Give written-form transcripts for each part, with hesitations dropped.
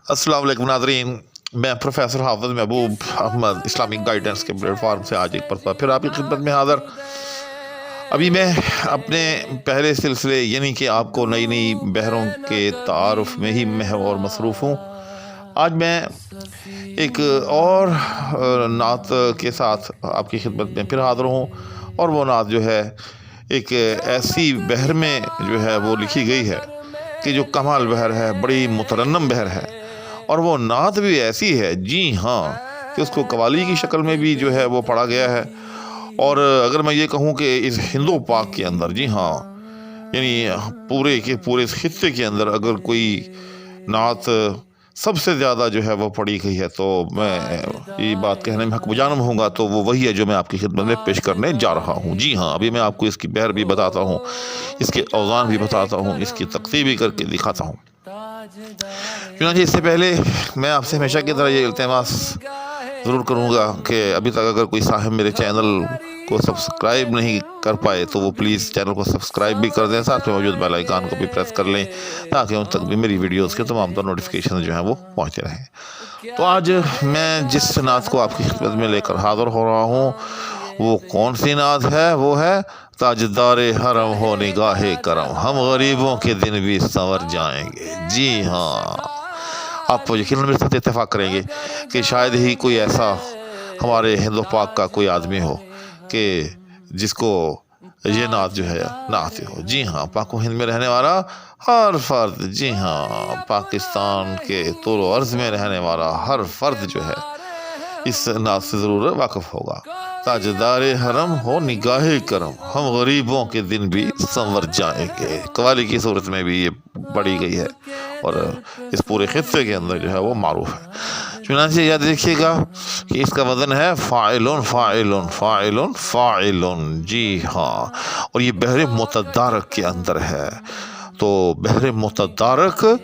अस्सलाम वालेकुम नाज़रीन, मैं प्रोफेसर हाफिज़ महबूब अहमद इस्लामिक गाइडेंस के प्लेटफॉर्म से आज एक मरतबा फिर आपकी खिदमत में हाज़िर। अभी मैं अपने पहले सिलसिले यानी कि आपको नई नई बहरों के तारुफ में ही महव और मसरूफ़ हूँ। आज मैं एक और नात के साथ आपकी खिदमत में फिर हाज़िर हूँ, और वो नात जो है एक ऐसी बहर में जो है वो लिखी गई है कि जो कमाल बहर है, बड़ी मुतरन्नम बहर है, और वो नात भी ऐसी है, जी हाँ, कि उसको कवाली की शक्ल में भी जो है वो पढ़ा गया है। और अगर मैं ये कहूँ कि इस हिंदू पाक के अंदर, जी हाँ, यानी पूरे के पूरे इस खित्ते के अंदर अगर कोई नात सबसे ज़्यादा जो है वो पढ़ी गई है, तो मैं ये बात कहने में हक बजानम होऊंगा, तो वो वही है जो मैं आपकी खिदमत में पेश करने जा रहा हूँ। जी हाँ, अभी मैं आपको इसकी बहर भी बताता हूँ, इसके औज़ान भी बताता हूँ, इसकी तक़सीर भी करके दिखाता हूँ। चुनांचे इससे पहले मैं आपसे हमेशा की तरह ये इल्तिमास ज़रूर करूँगा कि अभी तक अगर कोई साहिब मेरे चैनल को सब्सक्राइब नहीं कर पाए तो वो प्लीज़ चैनल को सब्सक्राइब भी कर दें, साथ में मौजूद बेल आइकन को भी प्रेस कर लें, ताकि उन तक भी मेरी वीडियोस के तमाम तर नोटिफिकेशन जो हैं वो पहुँचते रहें। तो आज मैं जिस नात को आपकी खिदमत में लेकर हाज़िर हो रहा हूँ, वो कौन सी नात है? वो है ताजदारे हरम हो निगाहे करम, हम गरीबों के दिन भी संवर जाएंगे। जी हाँ, आप यकीनन मेरे साथ इत्तेफाक करेंगे कि शायद ही कोई ऐसा हमारे हिंदू पाक का कोई आदमी हो कि जिसको ये नात जो है ना आती हो। जी हाँ, पाक हिंद में रहने वाला हर फर्द, जी हाँ, पाकिस्तान के तूल अर्ज़ में रहने वाला हर फर्द जो है इस नात से ज़रूर वाकिफ़ होगा। ताजदारे हरम हो निगाहे करम, हम गरीबों के दिन भी संवर जाएंगे। कवाली की सूरत में भी ये पढ़ी गई है और इस पूरे खित्ते के अंदर जो है वो मारूफ है। चुनांचे याद रखिएगा कि इसका वज़न है फ़ाइलुन फ़ाइलुन फ़ाइलुन फ़ाइलुन। जी हाँ, और ये बहर मुतदारक के अंदर है। तो बहर मुतदारक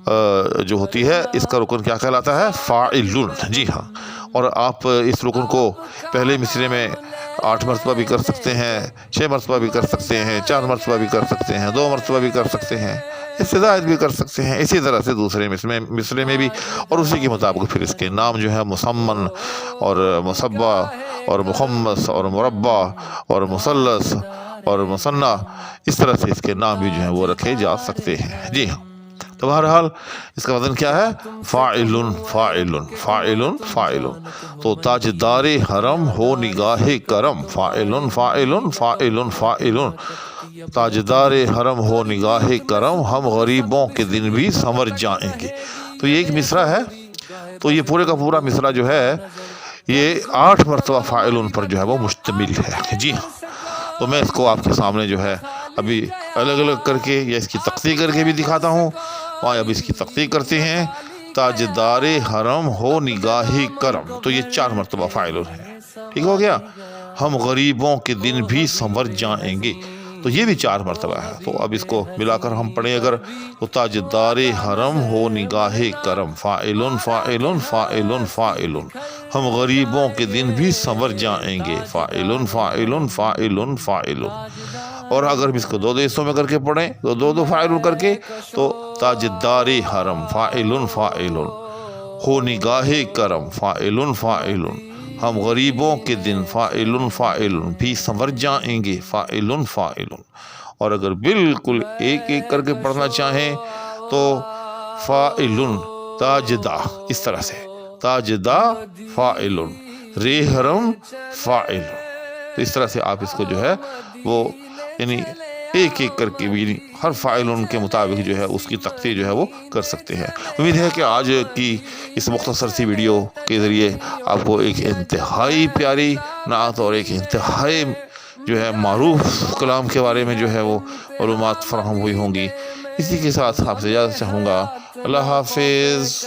जो होती है, इसका रुकन क्या कहलाता है? फ़ाइलुन। जी हाँ, और आप इस रुकन को पहले मिसरे में 8 मरतबा भी कर सकते हैं, 6 मरतबा भी कर सकते हैं, 4 मरतबा भी कर सकते हैं, 2 मरतबा भी कर सकते हैं, इससे ज़ायद भी कर सकते हैं। इसी तरह से दूसरे मिसरे में भी, और उसी के मुताबिक फिर इसके नाम जो है मुसम्मन और मुसब्बा और मुखम्मस और मुरब्बा और मुसल्लस और मुसन्ना, इस तरह से इसके नाम भी जो है वो रखे जा सकते हैं। जी हाँ, तो बहरहाल इसका वज़न क्या है? फ़ाइलुन फ़ाइलुन फ़ाइलुन फ़ाइलुन। तो ताजदारे हरम हो निगाहे करम, फ़ाइलुन फ़ाइलुन फ़ाइलुन फ़ाइलुन, ताजदारे हरम हो निगाहे करम, हम गरीबों के दिन भी संवर जाएंगे। तो ये एक मिसरा है। तो ये पूरे का पूरा मिसरा जो है ये 8 मरतबा फ़ाइलुन पर जो है वो मुश्तमिल है। जी हाँ, तो मैं इसको आपके सामने जो है अभी अलग अलग करके या इसकी तक़सीर करके भी दिखाता हूँ। वहाँ अब इसकी तक़सीर करते हैं। ताजदारे हरम हो निगाहे करम, तो ये 4 मरतबा फ़ाइलुन है। ठीक हो गया। हम गरीबों के दिन भी संवर जाएंगे, तो ये भी 4 मरतबा है। तो अब इसको मिलाकर हम पढ़ें अगर, तो ताजदारे हरम हो निगाहे करम, फ़ाइलुन फ़ाइलुन फ़ाइलुन फ़ाइलुन, हम गरीबों के दिन भी संवर जाएंगे, फ़ाइलुन फ़ाइलुन फ़ाइलुन फ़ाइलुन। और अगर हम इसको 2 हिस्सों में करके पढ़ें, तो 2 फ़ाइलुन करके, तो ताजदारे हरम फ़ाइलुन फ़ाइलुन हो निगाहे करम, फ़ाइलुन फ़ाइलुन, हम गरीबों के दिन फ़ाइलुन फ़ाइलुन भी संवर जाएंगे, फ़ाइलुन फ़ाइलुन। और अगर बिल्कुल एक एक करके पढ़ना चाहें तो फ़ाइलुन ताजदा, इस तरह से ताजदा फ़ाइलुन, रे हरम फ़ाइलुन। तो इस तरह से आप इसको जो है वो यानी एक एक करके भी हर फ़ाइलुन के मुताबिक जो है उसकी तक़सीर जो है वो कर सकते हैं। उम्मीद है कि आज की इस मुख्तसर सी वीडियो के ज़रिए आपको एक इंतहाई प्यारी नात और एक इंतहाई जो है मारूफ कलाम के बारे में जो है वो मालूमात फ़राहम हुई होंगी। इसी के साथ आपसे इजाज़त चाहूँगा। अल्लाह हाफ़िज़।